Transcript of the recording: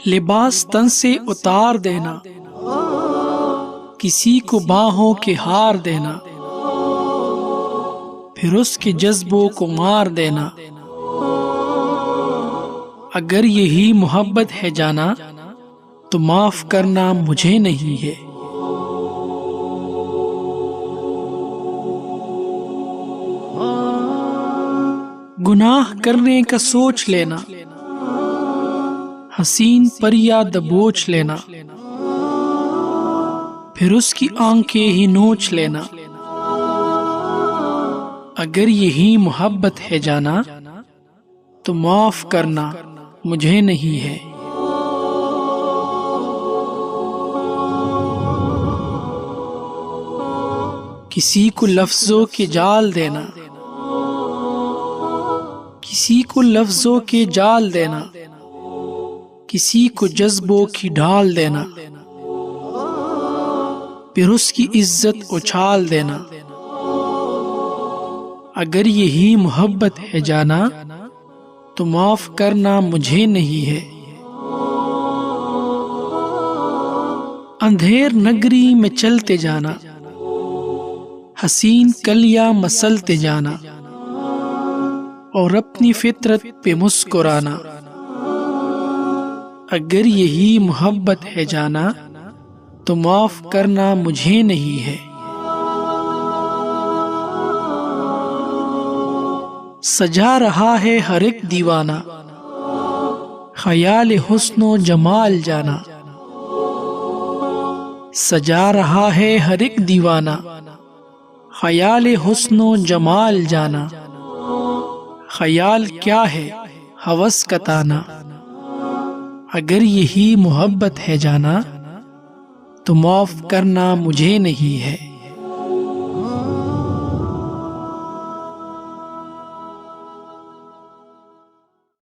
لباس تن سے اتار دینا، کسی کو باہوں کے ہار دینا، پھر اس کے جذبوں کو مار دینا، اگر یہی محبت ہے جانا تو معاف کرنا مجھے نہیں ہے۔ گناہ کرنے کا سوچ لینا، حسین پر یا دبوچ لینا، پھر اس کی آنکھیں ہی نوچ لینا، اگر یہی محبت ہے جانا تو معاف کرنا مجھے نہیں ہے۔ کسی کو لفظوں کے جال دینا، کسی کو لفظوں کے جال دینا، کسی کو جذبوں کی ڈھال دینا، پھر اس کی عزت اچھال دینا، اگر یہی محبت ہے جانا تو معاف کرنا مجھے نہیں ہے۔ اندھیر نگری میں چلتے جانا، حسین کلیاں مسلتے جانا، اور اپنی فطرت پہ مسکرانا، اگر یہی محبت ہے جانا تو معاف کرنا مجھے نہیں ہے۔ سجا رہا ہے ہر ایک دیوانہ، خیال حسن و جمال جانا، سجا رہا ہے ہر ایک دیوانہ، خیال حسن و جمال جانا، خیال کیا ہے ہوس کا تانا، اگر یہی محبت ہے جانا تو معاف کرنا مجھے نہیں ہے۔